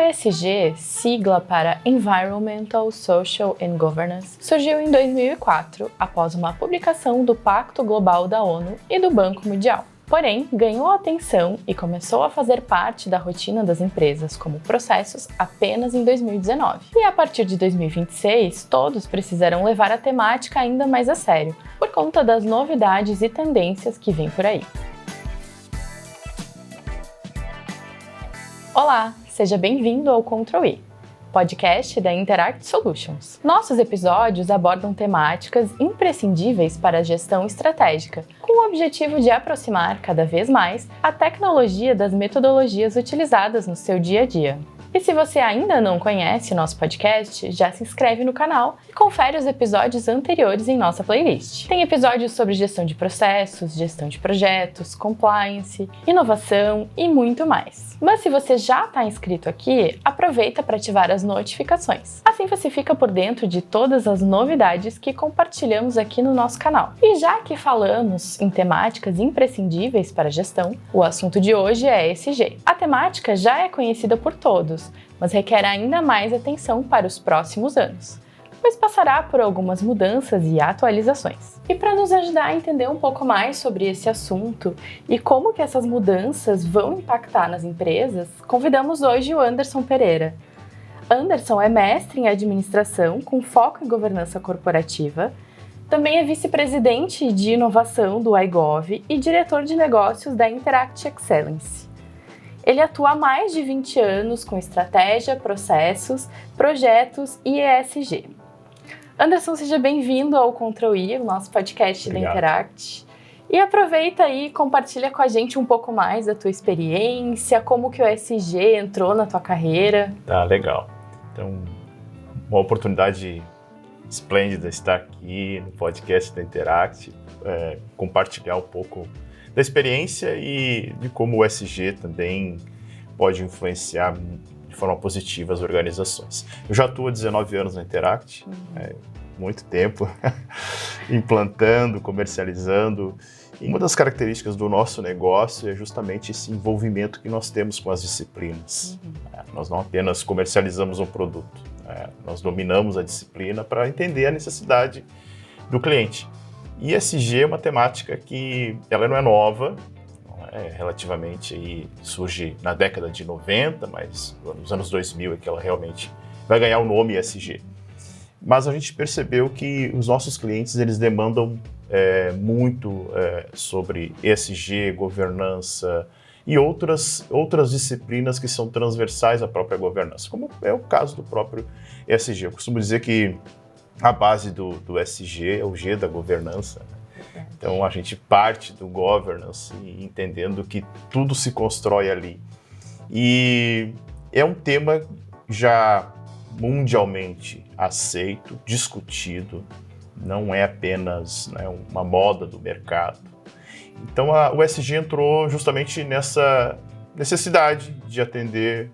ESG, sigla para Environmental, Social and Governance, surgiu em 2004, após uma publicação do Pacto Global da ONU e do Banco Mundial. Porém, ganhou atenção e começou a fazer parte da rotina das empresas como processos apenas em 2019. E a partir de 2026, todos precisarão levar a temática ainda mais a sério, por conta das novidades e tendências que vêm por aí. Olá, seja bem-vindo ao Ctrl+I, podcast da Interact Solutions. Nossos episódios abordam temáticas imprescindíveis para a gestão estratégica, com o objetivo de aproximar cada vez mais a tecnologia das metodologias utilizadas no seu dia a dia. E se você ainda não conhece nosso podcast, já se inscreve no canal e confere os episódios anteriores em nossa playlist. Tem episódios sobre gestão de processos, gestão de projetos, compliance, inovação e muito mais. Mas se você já está inscrito aqui, aproveita para ativar as notificações. Assim você fica por dentro de todas as novidades que compartilhamos aqui no nosso canal. E já que falamos em temáticas imprescindíveis para a gestão, o assunto de hoje é ESG. A temática já é conhecida por todos, mas requer ainda mais atenção para os próximos anos, pois passará por algumas mudanças e atualizações. E para nos ajudar a entender um pouco mais sobre esse assunto e como que essas mudanças vão impactar nas empresas, convidamos hoje o Anderson Pereira. Anderson é mestre em administração com foco em governança corporativa, também é vice-presidente de inovação do iGov e diretor de negócios da Interact Excellence. Ele atua há mais de 20 anos com estratégia, processos, projetos e ESG. Anderson, seja bem-vindo ao Ctrl+I, o nosso podcast da Interact. E aproveita aí e compartilha com a gente um pouco mais da tua experiência, como que o ESG entrou na tua carreira. Tá, legal. Então, uma oportunidade esplêndida estar aqui no podcast da Interact, compartilhar um pouco da experiência e de como o ESG também pode influenciar de forma positiva as organizações. Eu já atuo há 19 anos na Interact, muito tempo, implantando, comercializando. E uma das características do nosso negócio é justamente esse envolvimento que nós temos com as disciplinas. Nós não apenas comercializamos um produto, nós dominamos a disciplina para entender a necessidade do cliente. E ESG é uma temática que ela não é nova, relativamente aí, surge na década de 90, mas nos anos 2000 é que ela realmente vai ganhar o nome ESG. Mas a gente percebeu que os nossos clientes eles demandam muito sobre ESG, governança e outras disciplinas que são transversais à própria governança, como é o caso do próprio ESG. Eu costumo dizer que a base do ESG é o G da governança. Então, a gente parte do governance entendendo que tudo se constrói ali. E é um tema já mundialmente aceito, discutido, não é apenas uma moda do mercado. Então, o ESG entrou justamente nessa necessidade de atender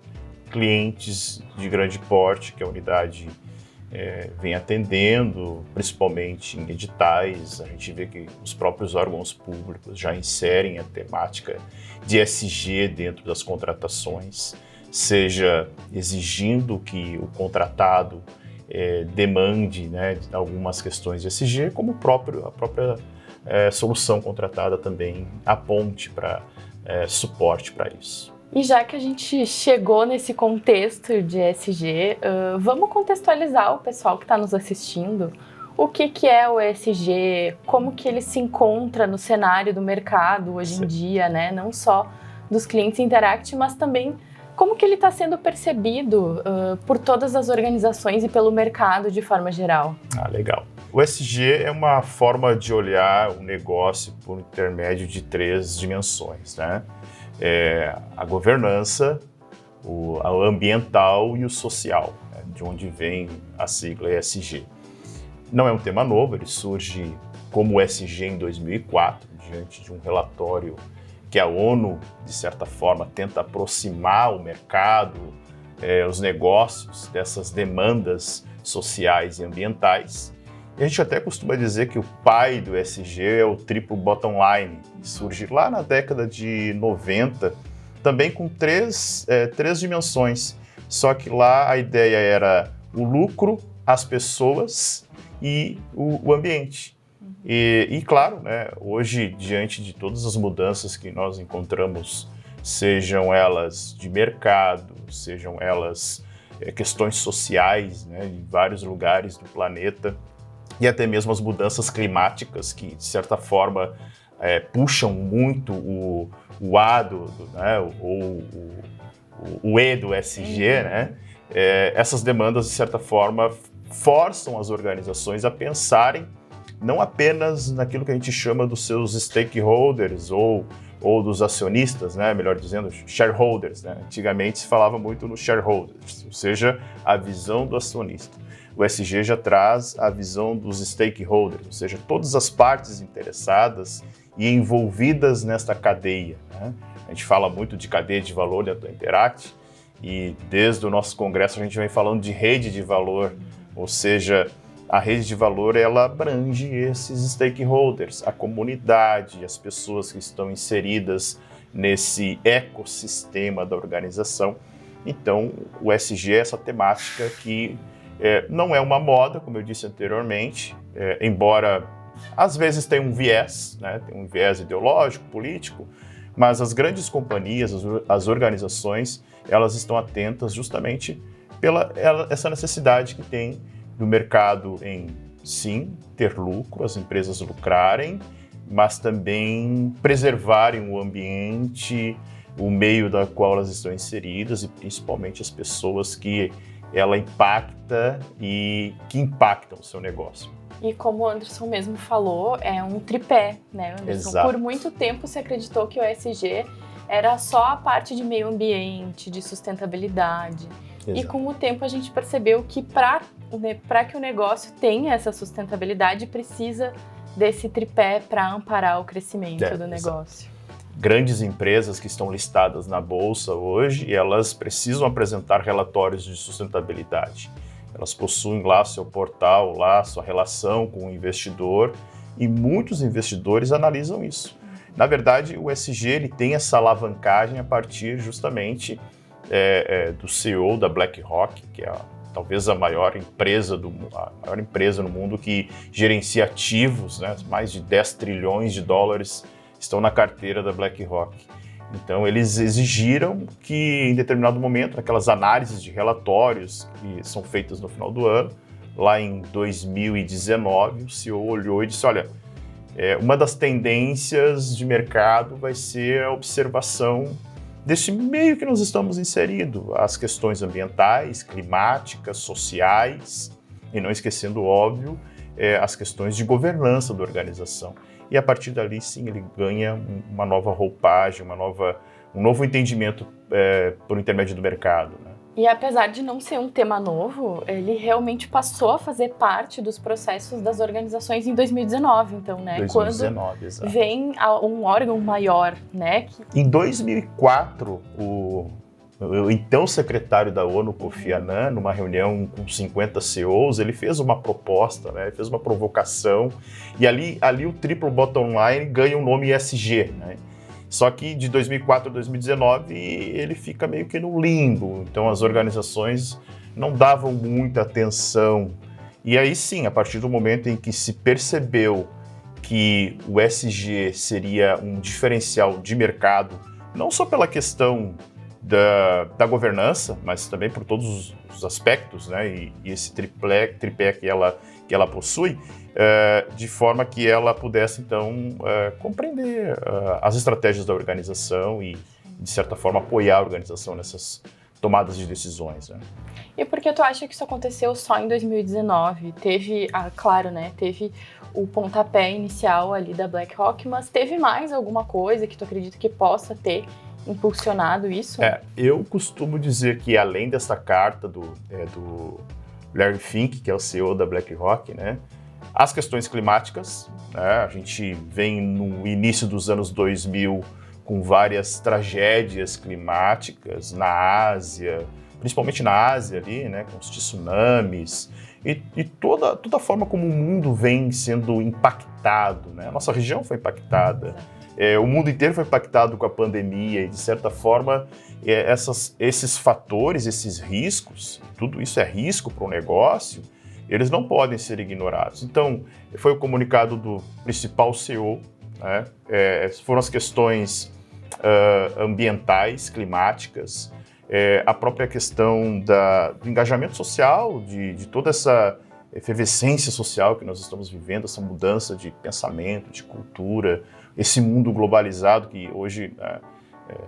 clientes de grande porte, que a unidade vem atendendo, principalmente em editais. A gente vê que os próprios órgãos públicos já inserem a temática de ESG dentro das contratações, seja exigindo que o contratado demande algumas questões de ESG, como a própria solução contratada também aponte para suporte para isso. E já que a gente chegou nesse contexto de ESG, vamos contextualizar o pessoal que está nos assistindo. O que é o ESG, como que ele se encontra no cenário do mercado hoje em dia, né? Não só dos clientes Interact, mas também como que ele está sendo percebido por todas as organizações e pelo mercado de forma geral. Legal. O ESG é uma forma de olhar o negócio por intermédio de 3 dimensões, né? A governança, a ambiental e o social, de onde vem a sigla ESG. Não é um tema novo, ele surge como ESG em 2004, diante de um relatório que a ONU, de certa forma, tenta aproximar o mercado, os negócios dessas demandas sociais e ambientais. E a gente até costuma dizer que o pai do ESG é o triplo bottom line, que surge lá na década de 90, também com três dimensões. só que lá a ideia era o lucro, as pessoas e o ambiente. E claro, né, hoje, diante de todas as mudanças que nós encontramos, sejam elas de mercado, sejam elas questões sociais, né, em vários lugares do planeta, e até mesmo as mudanças climáticas, que de certa forma puxam muito o A né, ou o E do SG, né, essas demandas, de certa forma, forçam as organizações a pensarem não apenas naquilo que a gente chama dos seus stakeholders ou dos acionistas, né, melhor dizendo, shareholders, né? Antigamente se falava muito nos shareholders, ou seja, a visão do acionista. O ESG já traz a visão dos stakeholders, ou seja, todas as partes interessadas e envolvidas nesta cadeia, né? A gente fala muito de cadeia de valor dentro da Interact e desde o nosso congresso a gente vem falando de rede de valor, ou seja, a rede de valor, ela abrange esses stakeholders, a comunidade, as pessoas que estão inseridas nesse ecossistema da organização. Então, o ESG é essa temática que não é uma moda, como eu disse anteriormente, embora às vezes tenha um viés, né, tem um viés ideológico, político, mas as grandes companhias, as organizações, elas estão atentas justamente pela essa necessidade que tem do mercado em, sim, ter lucro, as empresas lucrarem, mas também preservarem o ambiente, o meio da qual elas estão inseridas e principalmente as pessoas que ela impacta e que impactam o seu negócio. E como o Anderson mesmo falou, é um tripé, né, Anderson? Exato. Por muito tempo se acreditou que o ESG era só a parte de meio ambiente, de sustentabilidade. Exato. E com o tempo a gente percebeu que para que o negócio tenha essa sustentabilidade, precisa desse tripé para amparar o crescimento do negócio. Grandes empresas que estão listadas na Bolsa hoje, elas precisam apresentar relatórios de sustentabilidade. Elas possuem lá seu portal, lá sua relação com o investidor e muitos investidores analisam isso. Na verdade, o ESG ele tem essa alavancagem a partir justamente do CEO da BlackRock, que é talvez a maior empresa no mundo que gerencia ativos, né? Mais de 10 trilhões de dólares estão na carteira da BlackRock. Então, eles exigiram que, em determinado momento, aquelas análises de relatórios que são feitas no final do ano, lá em 2019, o CEO olhou e disse, olha, uma das tendências de mercado vai ser a observação desse meio que nós estamos inseridos, as questões ambientais, climáticas, sociais, e não esquecendo, óbvio, as questões de governança da organização. E a partir dali, sim, ele ganha uma nova roupagem, um novo entendimento por intermédio do mercado, né? E apesar de não ser um tema novo, ele realmente passou a fazer parte dos processos das organizações em 2019, então, né? 2019, quando exato. Vem um órgão maior, né? Em 2004, o então secretário da ONU, Kofi Annan, numa reunião com 50 CEOs, ele fez uma proposta, né? Ele fez uma provocação, e ali o Triple Bottom Line ganha o nome ESG, né? Só que de 2004 a 2019 ele fica meio que no limbo, então as organizações não davam muita atenção. E aí sim, a partir do momento em que se percebeu que o ESG seria um diferencial de mercado, não só pela questão da governança, mas também por todos os aspectos, né? E esse tripé que ela possui, de forma que ela pudesse, então, compreender as estratégias da organização e, de certa forma, apoiar a organização nessas tomadas de decisões, né? E por que tu acha que isso aconteceu só em 2019? Teve, claro, né? Teve o pontapé inicial ali da BlackRock, mas teve mais alguma coisa que tu acredita que possa ter impulsionado isso? Eu costumo dizer que, além dessa carta do Larry Fink, que é o CEO da BlackRock, né, as questões climáticas, né, a gente vem no início dos anos 2000 com várias tragédias climáticas na Ásia, principalmente na Ásia ali, né, com os tsunamis, e toda a forma como o mundo vem sendo impactado, né? A nossa região foi impactada. O mundo inteiro foi impactado com a pandemia e, de certa forma, esses fatores, esses riscos, tudo isso é risco para o negócio, eles não podem ser ignorados. Então, foi o comunicado do principal CEO, né? Foram as questões ambientais, climáticas, a própria questão do engajamento social, de toda essa efervescência social que nós estamos vivendo, essa mudança de pensamento, de cultura, esse mundo globalizado que hoje,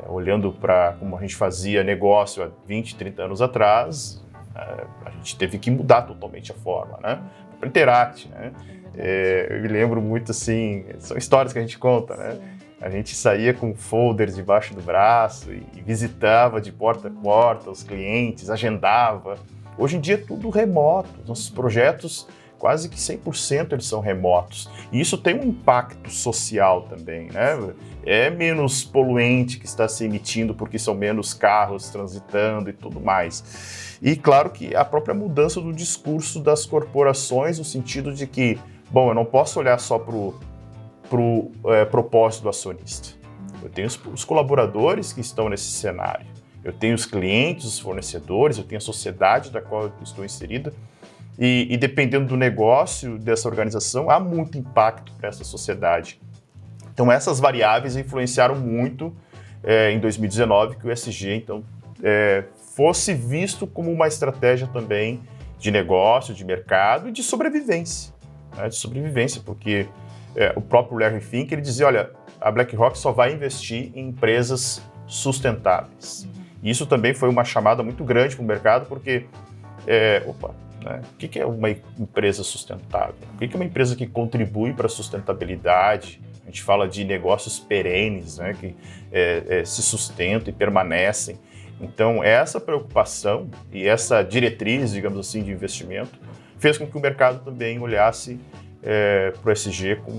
olhando para como a gente fazia negócio há 20, 30 anos atrás, a gente teve que mudar totalmente a forma, né? Para Interact, né? Eu me lembro muito assim, são histórias que a gente conta, né? A gente saía com folders debaixo do braço e visitava de porta a porta os clientes, agendava. Hoje em dia é tudo remoto, nossos projetos quase que 100% eles são remotos. E isso tem um impacto social também, né? É menos poluente que está se emitindo porque são menos carros transitando e tudo mais. E claro que a própria mudança do discurso das corporações, no sentido de que, bom, eu não posso olhar só para o propósito do acionista. Eu tenho os colaboradores que estão nesse cenário. Eu tenho os clientes, os fornecedores, eu tenho a sociedade da qual eu estou inserida. E dependendo do negócio dessa organização, há muito impacto para essa sociedade. Então, essas variáveis influenciaram muito em 2019 que o ESG, então, fosse visto como uma estratégia também de negócio, de mercado e de sobrevivência. Né? De sobrevivência, porque o próprio Larry Fink, ele dizia, olha, a BlackRock só vai investir em empresas sustentáveis. E isso também foi uma chamada muito grande para o mercado, porque, né? O que é uma empresa sustentável? O que é uma empresa que contribui para a sustentabilidade? A gente fala de negócios perenes, né? Que se sustentam e permanecem. Então, essa preocupação e essa diretriz, digamos assim, de investimento, fez com que o mercado também olhasse para o ESG com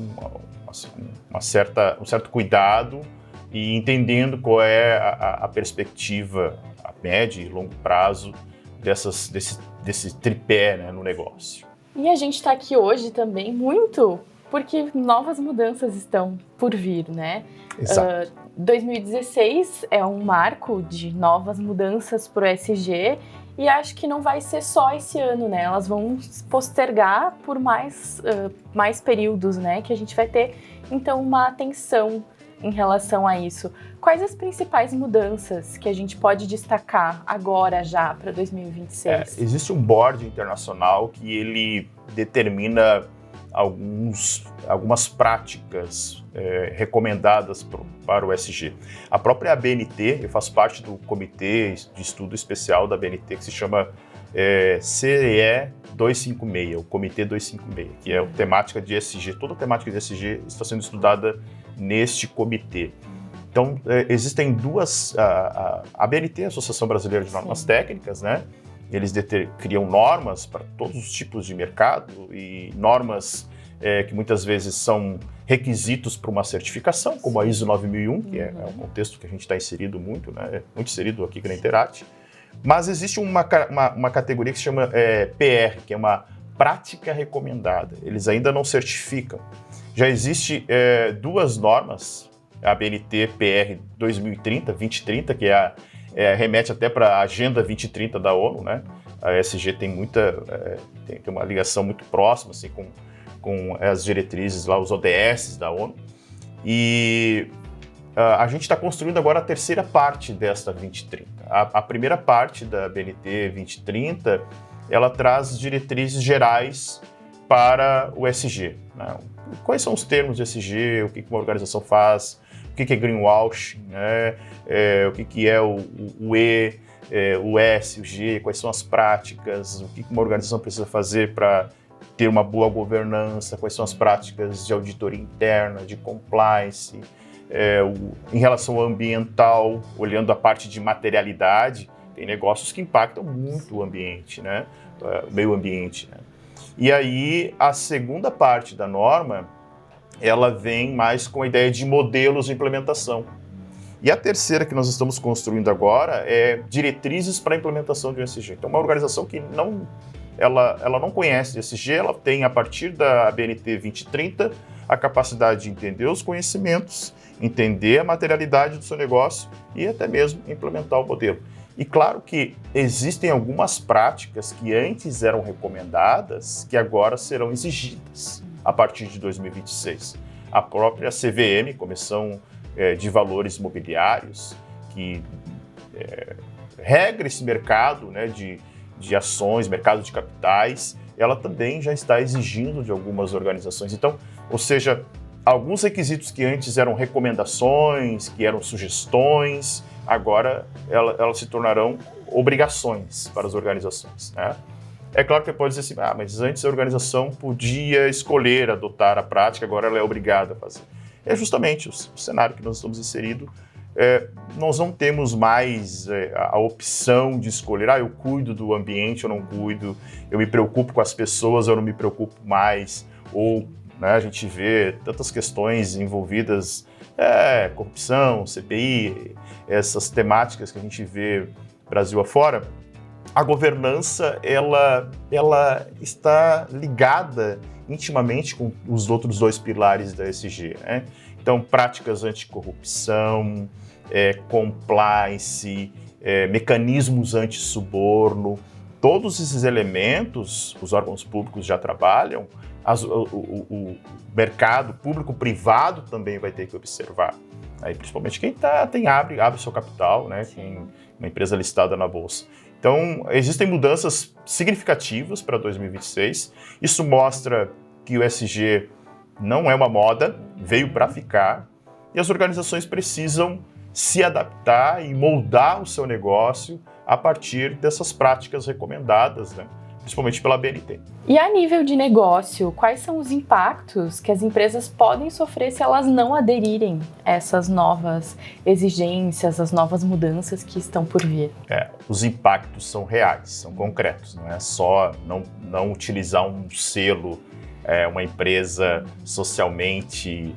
um certo cuidado e entendendo qual é a perspectiva a médio e longo prazo desse tripé, né, no negócio. E a gente está aqui hoje também muito porque novas mudanças estão por vir, né? Exato. 2016 é um marco de novas mudanças para o ESG e acho que não vai ser só esse ano, né? Elas vão postergar por mais períodos, né? Que a gente vai ter, então, uma atenção em relação a isso. Quais as principais mudanças que a gente pode destacar agora já para 2026? Existe um board internacional que ele determina algumas práticas recomendadas para o ESG. A própria ABNT, eu faço parte do comitê de estudo especial da ABNT que se chama CE 256, o Comitê 256, que é a temática de ESG. Toda a temática de ESG está sendo estudada neste comitê. Então, existem duas... A ABNT, a Associação Brasileira de Normas Técnicas, né? Eles criam normas para todos os tipos de mercado e normas que muitas vezes são requisitos para uma certificação, como a ISO 9001, que é um contexto que a gente está inserido muito, né? Muito inserido aqui na Interact. Mas existe uma categoria que se chama PR, que é uma prática recomendada. Eles ainda não certificam. Já existe duas normas, a ABNT PR 2030, que remete até para a Agenda 2030 da ONU, né? A ESG tem tem uma ligação muito próxima assim, com as diretrizes, lá, os ODS da ONU. E a gente está construindo agora a terceira parte desta 2030. A primeira parte da BNT 2030, ela traz diretrizes gerais para o ESG. Né? Quais são os termos de ESG, o que uma organização faz, o que é greenwashing, né? O que é o E, o S, o G, quais são as práticas, o que uma organização precisa fazer para ter uma boa governança, quais são as práticas de auditoria interna, de compliance, em relação ao ambiental, olhando a parte de materialidade, tem negócios que impactam muito o ambiente, né? O meio ambiente. Né? E aí, a segunda parte da norma, ela vem mais com a ideia de modelos de implementação. E a terceira que nós estamos construindo agora é diretrizes para a implementação de um ESG. Então, uma organização que ela não conhece ESG, ela tem, a partir da BNT 2030, a capacidade de entender os conhecimentos, entender a materialidade do seu negócio e até mesmo implementar o modelo. E claro que existem algumas práticas que antes eram recomendadas que agora serão exigidas a partir de 2026. A própria CVM, Comissão de Valores Mobiliários, que regra esse mercado, né, de ações, mercado de capitais, ela também já está exigindo de algumas organizações. Então, ou seja, alguns requisitos que antes eram recomendações, que eram sugestões, agora elas se tornarão obrigações para as organizações, né? É claro que pode dizer assim, mas antes a organização podia escolher adotar a prática, agora ela é obrigada a fazer. É justamente o cenário que nós estamos inseridos. Nós não temos mais a opção de escolher, eu cuido do ambiente, eu não cuido, eu me preocupo com as pessoas, eu não me preocupo mais, ou né, a gente vê tantas questões envolvidas, corrupção, CPI, essas temáticas que a gente vê Brasil afora. A governança, ela está ligada intimamente com os outros dois pilares da ESG, né? Então, práticas anticorrupção, compliance, mecanismos anti-suborno, todos esses elementos, os órgãos públicos já trabalham, o mercado público-privado também vai ter que observar. Aí, principalmente quem abre seu capital, né? Uma empresa listada na Bolsa. Então, existem mudanças significativas para 2026. Isso mostra que o ESG não é uma moda, veio para ficar, e as organizações precisam se adaptar e moldar o seu negócio a partir dessas práticas recomendadas, né? Principalmente pela BNT. E a nível de negócio, quais são os impactos que as empresas podem sofrer se elas não aderirem a essas novas exigências, as novas mudanças que estão por vir? Os impactos são reais, são concretos, não é só não utilizar um selo, uma empresa socialmente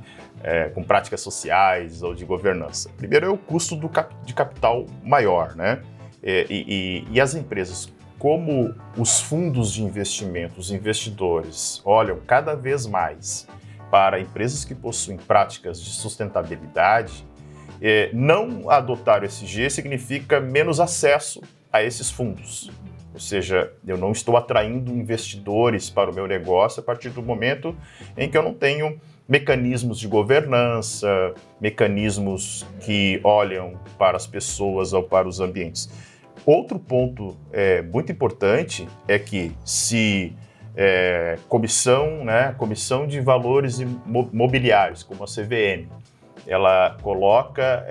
com práticas sociais ou de governança. Primeiro é o custo de capital maior, né? E as empresas, como os fundos de investimento, os investidores, olham cada vez mais para empresas que possuem práticas de sustentabilidade, não adotar o ESG significa menos acesso a esses fundos. Ou seja, eu não estou atraindo investidores para o meu negócio a partir do momento em que eu não tenho mecanismos de governança, mecanismos que olham para as pessoas ou para os ambientes. Outro ponto muito importante é que se Comissão de Valores Mobiliários, como a CVM, ela coloca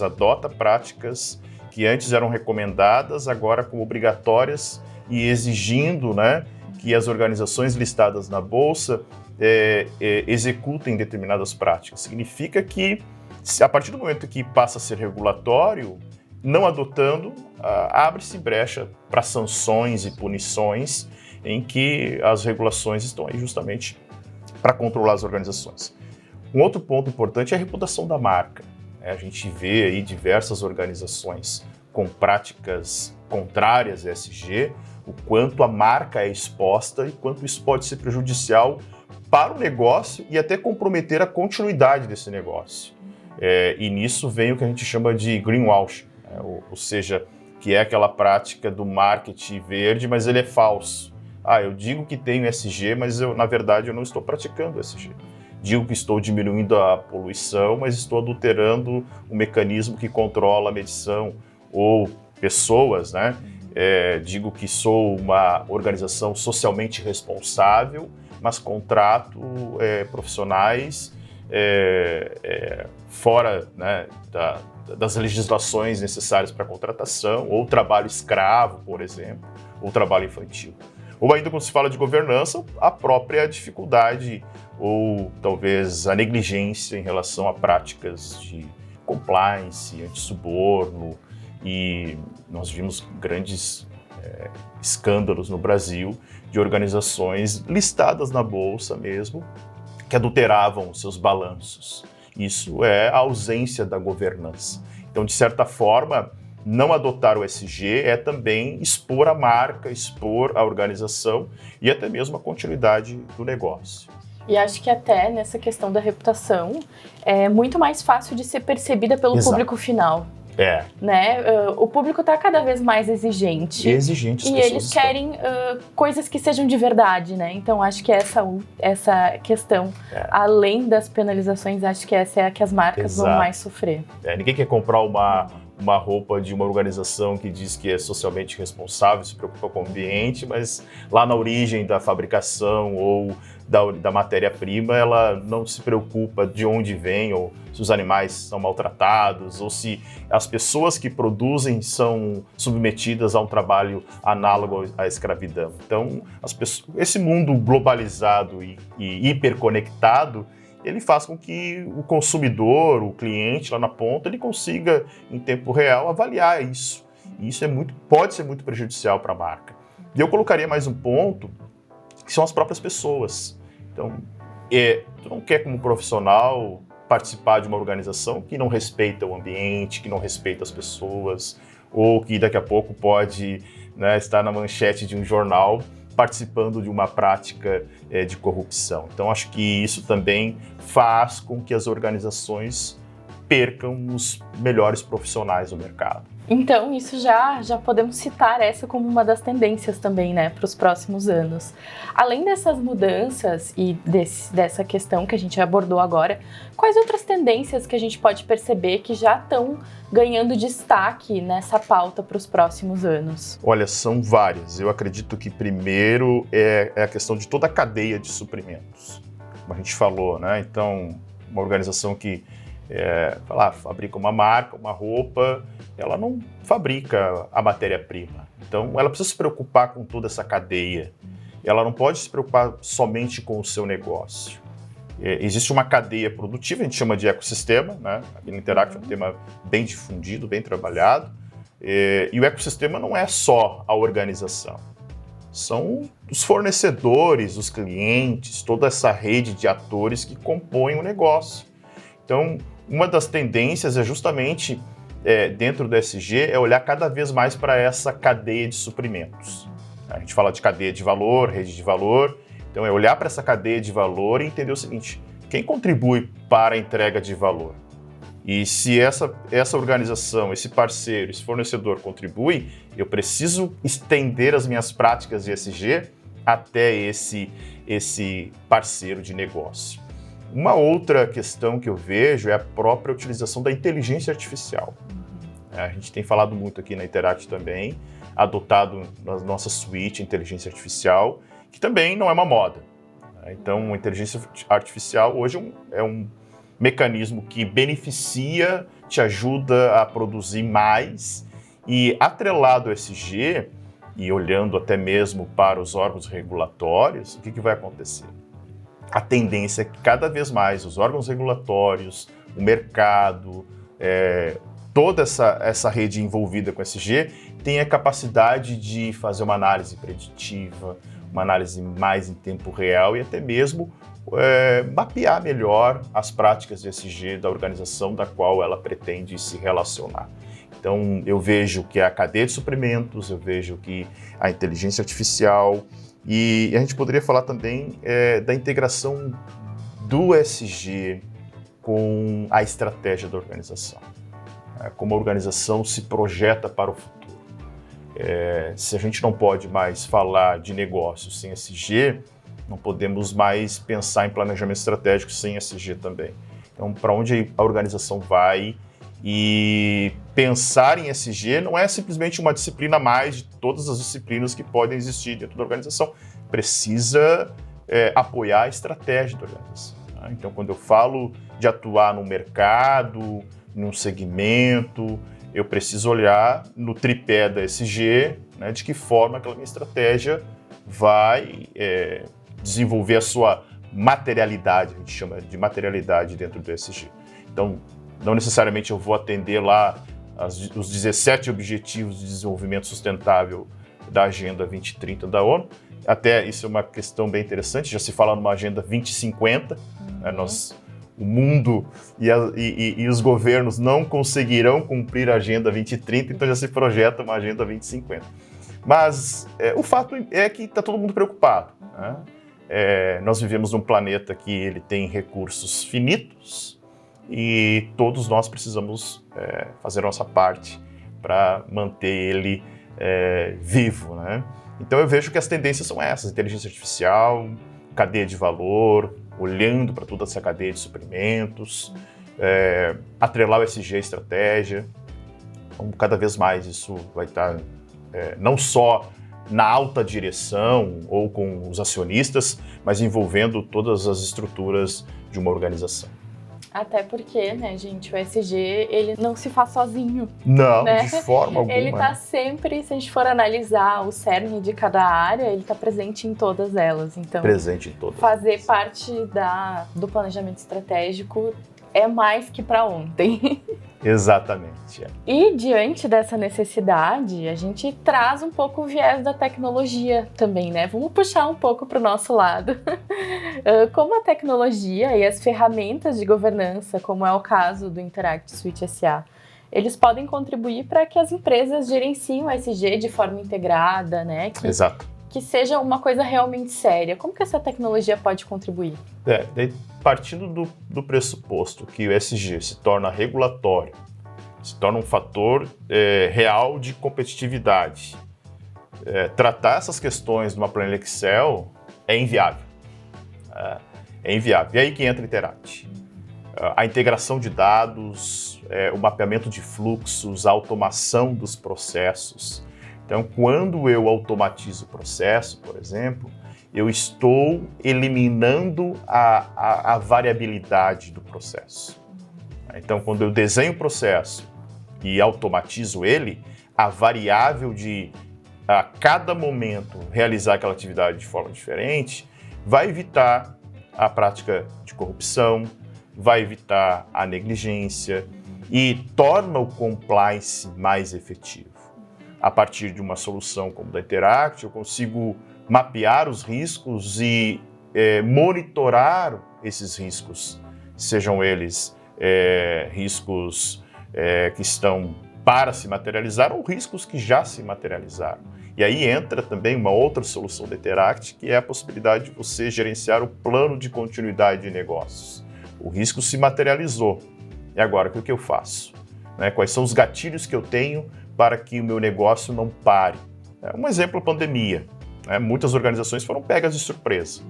adota práticas que antes eram recomendadas, agora como obrigatórias e exigindo, né, que as organizações listadas na Bolsa executem determinadas práticas. Significa que, a partir do momento que passa a ser regulatório, não adotando, abre-se brecha para sanções e punições em que as regulações estão aí justamente para controlar as organizações. Um outro ponto importante é a reputação da marca. A gente vê aí diversas organizações com práticas contrárias à ESG, o quanto a marca é exposta e quanto isso pode ser prejudicial para o negócio e até comprometer a continuidade desse negócio. E nisso vem o que a gente chama de greenwashing, ou seja, que é aquela prática do marketing verde, mas ele é falso. Eu digo que tenho ESG, mas na verdade eu não estou praticando ESG. Digo que estou diminuindo a poluição, mas estou adulterando o mecanismo que controla a medição. Ou pessoas, né? Digo que sou uma organização socialmente responsável, mas contrato profissionais fora, né, das legislações necessárias para contratação, ou trabalho escravo, por exemplo, ou trabalho infantil. Ou ainda, quando se fala de governança, a própria dificuldade ou talvez a negligência em relação a práticas de compliance, anti-suborno, e nós vimos grandes escândalos no Brasil de organizações listadas na Bolsa mesmo, que adulteravam seus balanços. Isso é a ausência da governança. Então, de certa forma, não adotar o ESG é também expor a marca, expor a organização e até mesmo a continuidade do negócio. E acho que até nessa questão da reputação é muito mais fácil de ser percebida pelo público final. Né? O público está cada vez mais exigente. E eles querem coisas que sejam de verdade, né? Então acho que essa questão, além das penalizações, acho que essa é a que as marcas vão mais sofrer. Ninguém quer comprar uma roupa de uma organização que diz que é socialmente responsável, se preocupa com o ambiente, mas lá na origem da fabricação ou da matéria-prima, ela não se preocupa de onde vem, ou se os animais são maltratados, ou se as pessoas que produzem são submetidas a um trabalho análogo à escravidão. Então, esse mundo globalizado e hiperconectado, ele faz com que o consumidor, o cliente lá na ponta, ele consiga, em tempo real, avaliar isso. E isso pode ser muito prejudicial para a marca. E eu colocaria mais um ponto, que são as próprias pessoas. Então, tu não quer, como profissional, participar de uma organização que não respeita o ambiente, que não respeita as pessoas, ou que daqui a pouco pode, né, estar na manchete de um jornal participando de uma prática de corrupção. Então, acho que isso também faz com que as organizações percam os melhores profissionais do mercado. Então, isso já podemos citar essa como uma das tendências também, né, para os próximos anos. Além dessas mudanças e dessa questão que a gente abordou agora, quais outras tendências que a gente pode perceber que já estão ganhando destaque nessa pauta para os próximos anos? Olha, são várias. Eu acredito que primeiro é a questão de toda a cadeia de suprimentos. Como a gente falou, né? Então, uma organização que fabrica uma marca, uma roupa, ela não fabrica a matéria-prima. Então, ela precisa se preocupar com toda essa cadeia. Ela não pode se preocupar somente com o seu negócio. Existe uma cadeia produtiva, a gente chama de ecossistema, né? Aqui no Interact é um tema bem difundido, bem trabalhado. E o ecossistema não é só a organização. São os fornecedores, os clientes, toda essa rede de atores que compõem o negócio. Então, uma das tendências é justamente, dentro do ESG, olhar cada vez mais para essa cadeia de suprimentos. A gente fala de cadeia de valor, rede de valor, então é olhar para essa cadeia de valor e entender o seguinte: quem contribui para a entrega de valor? E se essa organização, esse parceiro, esse fornecedor contribui, eu preciso estender as minhas práticas de ESG até esse parceiro de negócio. Uma outra questão que eu vejo é a própria utilização da inteligência artificial. A gente tem falado muito aqui na Interact também, adotado na nossa suíte inteligência artificial, que também não é uma moda. Então, a inteligência artificial hoje é um mecanismo que beneficia, te ajuda a produzir mais, e atrelado ao ESG, e olhando até mesmo para os órgãos regulatórios, o que vai acontecer? A tendência é que cada vez mais os órgãos regulatórios, o mercado, toda essa rede envolvida com ESG tenha a capacidade de fazer uma análise preditiva, uma análise mais em tempo real e até mesmo mapear melhor as práticas de ESG da organização da qual ela pretende se relacionar. Então, eu vejo que a cadeia de suprimentos, eu vejo que a inteligência artificial, e a gente poderia falar também da integração do ESG com a estratégia da organização. Como a organização se projeta para o futuro. Se a gente não pode mais falar de negócios sem ESG, não podemos mais pensar em planejamento estratégico sem ESG também. Então, para onde a organização vai? E pensar em ESG não é simplesmente uma disciplina a mais de todas as disciplinas que podem existir dentro da organização. Precisa apoiar a estratégia da organização. Tá? Então, quando eu falo de atuar no mercado, num segmento, eu preciso olhar no tripé da ESG, né, de que forma aquela minha estratégia vai desenvolver a sua materialidade, a gente chama de materialidade dentro do ESG. Então, não necessariamente eu vou atender lá os 17 Objetivos de Desenvolvimento Sustentável da Agenda 2030 da ONU. Até isso é uma questão bem interessante, já se fala numa Agenda 2050. Né, o mundo e os governos não conseguirão cumprir a Agenda 2030, então já se projeta uma Agenda 2050. Mas o fato é que está todo mundo preocupado. Né? nós vivemos num planeta que ele tem recursos finitos e todos nós precisamos fazer a nossa parte para manter ele vivo, né? Então eu vejo que as tendências são essas: inteligência artificial, cadeia de valor, olhando para toda essa cadeia de suprimentos, atrelar o ESG à estratégia. Então, cada vez mais isso vai estar não só na alta direção ou com os acionistas, mas envolvendo todas as estruturas de uma organização. Até porque, né, gente, o ESG, ele não se faz sozinho. Não, né? de forma alguma. Ele está sempre, se a gente for analisar o cerne de cada área, ele está presente em todas elas. Então, presente em todas. Fazer parte do planejamento estratégico é mais que para ontem. Exatamente. E diante dessa necessidade, a gente traz um pouco o viés da tecnologia também, né? Vamos puxar um pouco para o nosso lado. Como a tecnologia e as ferramentas de governança, como é o caso do Interact Suite SA, eles podem contribuir para que as empresas gerenciem o ESG de forma integrada, né? Exato. Que seja uma coisa realmente séria. Como que essa tecnologia pode contribuir? Partindo do pressuposto que o ESG se torna regulatório, se torna um fator real de competitividade, tratar essas questões numa planilha Excel é inviável. E aí que entra o Interact. A integração de dados, o mapeamento de fluxos, a automação dos processos. Então, quando eu automatizo o processo, por exemplo, eu estou eliminando a variabilidade do processo. Então, quando eu desenho o processo e automatizo ele, a variável de a cada momento realizar aquela atividade de forma diferente vai evitar a prática de corrupção, vai evitar a negligência e torna o compliance mais efetivo. A partir de uma solução como da Interact, eu consigo mapear os riscos e monitorar esses riscos, sejam eles riscos que estão para se materializar ou riscos que já se materializaram. E aí entra também uma outra solução da Interact, que é a possibilidade de você gerenciar o plano de continuidade de negócios. O risco se materializou. E agora, o que eu faço? Quais são os gatilhos que eu tenho para que o meu negócio não pare? Um exemplo, a pandemia. Muitas organizações foram pegas de surpresa.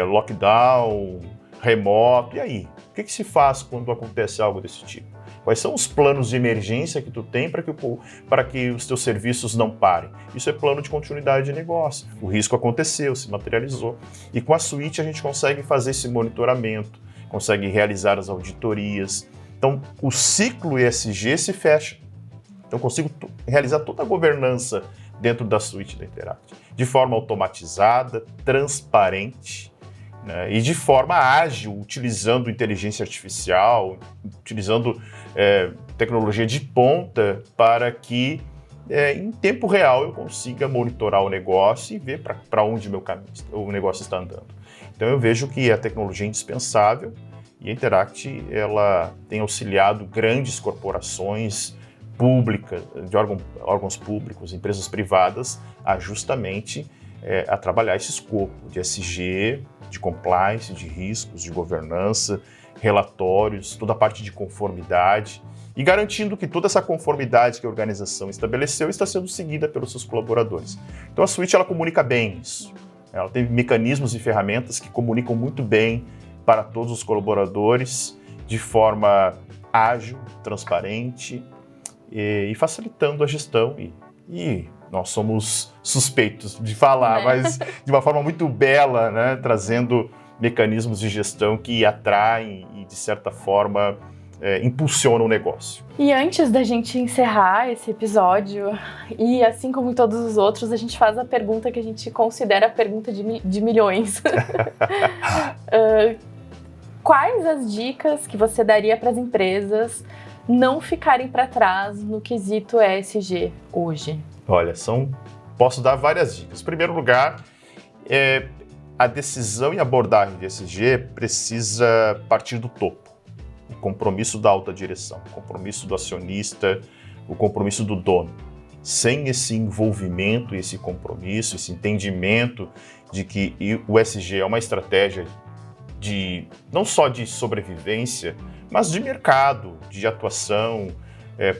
Lockdown, remoto, e aí? O que se faz quando acontece algo desse tipo? Quais são os planos de emergência que tu tem para que os teus serviços não parem? Isso é plano de continuidade de negócio. O risco aconteceu, se materializou. E com a Suite a gente consegue fazer esse monitoramento, consegue realizar as auditorias. Então, o ciclo ESG se fecha. Então, eu consigo realizar toda a governança dentro da Suite da Interact, de forma automatizada, transparente, né, e de forma ágil, utilizando inteligência artificial, utilizando tecnologia de ponta para que, em tempo real, eu consiga monitorar o negócio e ver para onde o negócio está andando. Então, eu vejo que a tecnologia é indispensável e a Interact ela tem auxiliado grandes corporações públicas, de órgãos públicos, empresas privadas, a justamente a trabalhar esse escopo de ESG, de compliance, de riscos, de governança, relatórios, toda a parte de conformidade e garantindo que toda essa conformidade que a organização estabeleceu está sendo seguida pelos seus colaboradores. Então a Suite ela comunica bem isso. Ela tem mecanismos e ferramentas que comunicam muito bem para todos os colaboradores de forma ágil, transparente e facilitando a gestão. E nós somos suspeitos de falar, mas de uma forma muito bela, né? Trazendo mecanismos de gestão que atraem e, de certa forma, impulsionam o negócio. E antes da gente encerrar esse episódio, e assim como em todos os outros, a gente faz a pergunta que a gente considera a pergunta de milhões. Quais as dicas que você daria para as empresas não ficarem para trás no quesito ESG hoje? Olha, posso dar várias dicas. Em primeiro lugar, a decisão e abordagem de ESG precisa partir do topo. O compromisso da alta direção, o compromisso do acionista, o compromisso do dono. sem esse envolvimento, esse compromisso, esse entendimento de que o ESG é uma estratégia não só de sobrevivência, mas de mercado, de atuação,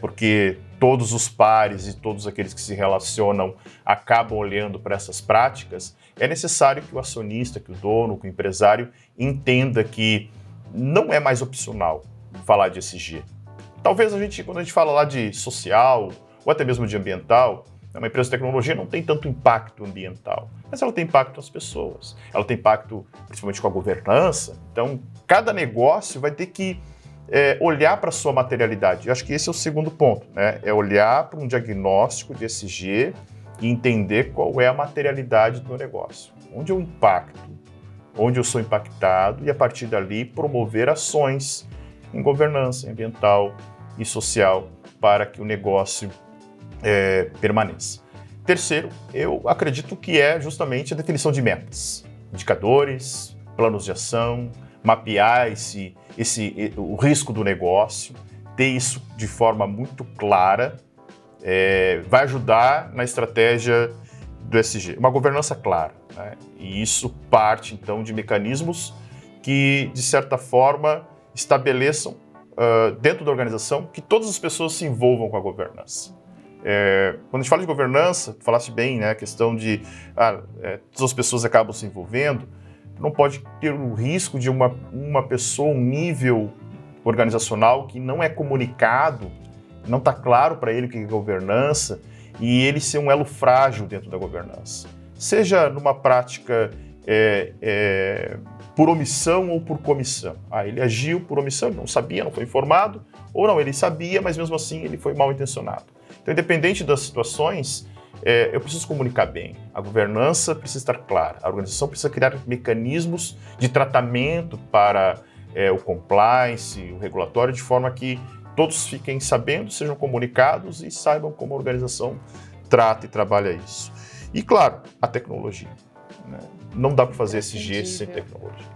porque todos os pares e todos aqueles que se relacionam acabam olhando para essas práticas, é necessário que o acionista, que o dono, que o empresário entenda que não é mais opcional falar de ESG. Talvez quando a gente fala lá de social ou até mesmo de ambiental, uma empresa de tecnologia não tem tanto impacto ambiental, mas ela tem impacto nas pessoas, ela tem impacto principalmente com a governança. Então, cada negócio vai ter que olhar para a sua materialidade. Eu acho que esse é o segundo ponto, né? É olhar para um diagnóstico de ESG e entender qual é a materialidade do meu negócio. Onde eu impacto, onde eu sou impactado e, a partir dali, promover ações em governança ambiental e social para que o negócio permaneça. Terceiro, eu acredito que é justamente a definição de metas, indicadores, planos de ação, mapear o risco do negócio, ter isso de forma muito clara, vai ajudar na estratégia do ESG. Uma governança clara, né? E isso parte, então, de mecanismos que, de certa forma, estabeleçam dentro da organização que todas as pessoas se envolvam com a governança. Quando a gente fala de governança, falaste bem, né, a questão de todas as pessoas acabam se envolvendo, não pode ter o risco de uma pessoa, um nível organizacional que não é comunicado, não está claro para ele o que é governança, e ele ser um elo frágil dentro da governança. Seja numa prática por omissão ou por comissão. Ele agiu por omissão, ele não sabia, não foi informado, ou não, ele sabia, mas mesmo assim ele foi mal intencionado. Então, independente das situações, eu preciso comunicar bem. A governança precisa estar clara. A organização precisa criar mecanismos de tratamento para o compliance, o regulatório, de forma que todos fiquem sabendo, sejam comunicados e saibam como a organização trata e trabalha isso. E, claro, a tecnologia, né? Não dá para fazer ESG sem tecnologia.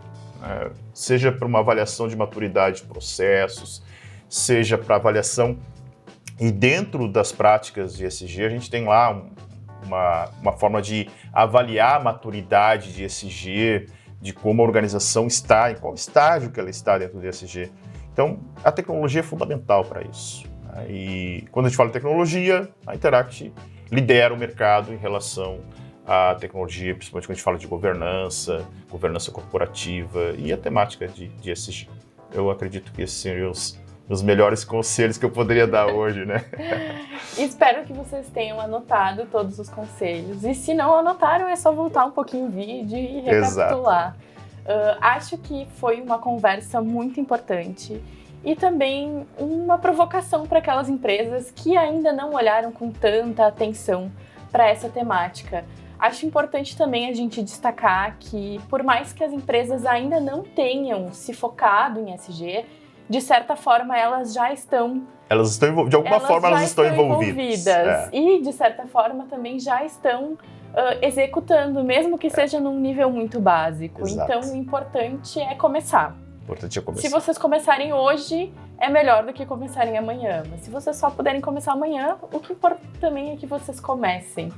Seja para uma avaliação de maturidade de processos, seja para avaliação. E dentro das práticas de ESG, a gente tem lá uma forma de avaliar a maturidade de ESG, de como a organização está, em qual estágio que ela está dentro do ESG. Então, a tecnologia é fundamental para isso. E quando a gente fala de tecnologia, a Interact lidera o mercado em relação à tecnologia, principalmente quando a gente fala de governança corporativa e a temática de ESG. Eu acredito que esses seriam os melhores conselhos que eu poderia dar hoje, né? Espero que vocês tenham anotado todos os conselhos. E se não anotaram, é só voltar um pouquinho o vídeo e recapitular. Acho que foi uma conversa muito importante e também uma provocação para aquelas empresas que ainda não olharam com tanta atenção para essa temática. Acho importante também a gente destacar que, por mais que as empresas ainda não tenham se focado em ESG, de certa forma, elas já estão... De alguma forma, elas estão envolvidas. E, de certa forma, também já estão executando, mesmo que seja num nível muito básico. Exato. Então, o importante é começar. Começar. Se vocês começarem hoje, é melhor do que começarem amanhã. Mas se vocês só puderem começar amanhã, o que importa também é que vocês comecem.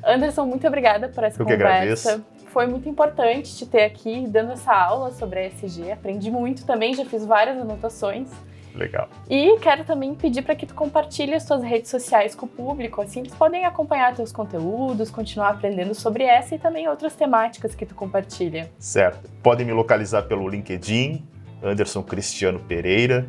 Anderson, muito obrigada por essa conversa. Eu que agradeço. Foi muito importante te ter aqui dando essa aula sobre a ESG. Aprendi muito também, já fiz várias anotações. Legal. E quero também pedir para que tu compartilhe as tuas redes sociais com o público, assim eles podem acompanhar teus conteúdos, continuar aprendendo sobre essa e também outras temáticas que tu compartilha. Certo. Podem me localizar pelo LinkedIn, Anderson Cristiano Pereira.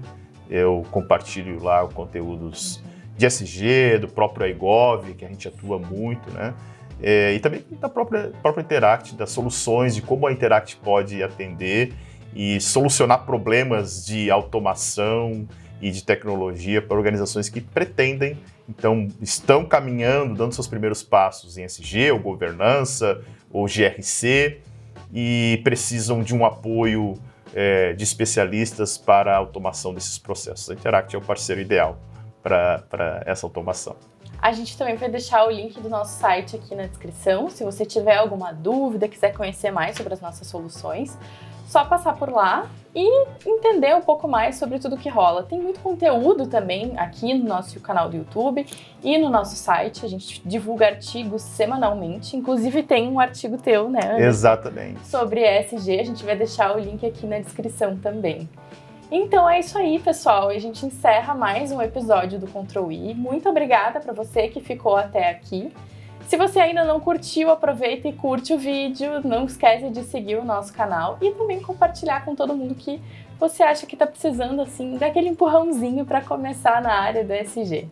Eu compartilho lá conteúdos de ESG, do próprio iGov, que a gente atua muito, né? E também da própria Interact, das soluções, de como a Interact pode atender e solucionar problemas de automação e de tecnologia para organizações que pretendem, então, estão caminhando, dando seus primeiros passos em ESG, ou governança, ou GRC, e precisam de um apoio de especialistas para a automação desses processos. A Interact é o parceiro ideal para essa automação. A gente também vai deixar o link do nosso site aqui na descrição. Se você tiver alguma dúvida, quiser conhecer mais sobre as nossas soluções, só passar por lá e entender um pouco mais sobre tudo que rola. Tem muito conteúdo também aqui no nosso canal do YouTube e no nosso site. A gente divulga artigos semanalmente. Inclusive tem um artigo teu, né, Anderson? Exatamente. Sobre ESG. A gente vai deixar o link aqui na descrição também. Então é isso aí, pessoal. A gente encerra mais um episódio do Ctrl I. Muito obrigada para você que ficou até aqui. Se você ainda não curtiu, aproveita e curte o vídeo. Não esquece de seguir o nosso canal e também compartilhar com todo mundo que você acha que está precisando assim daquele empurrãozinho para começar na área do ESG.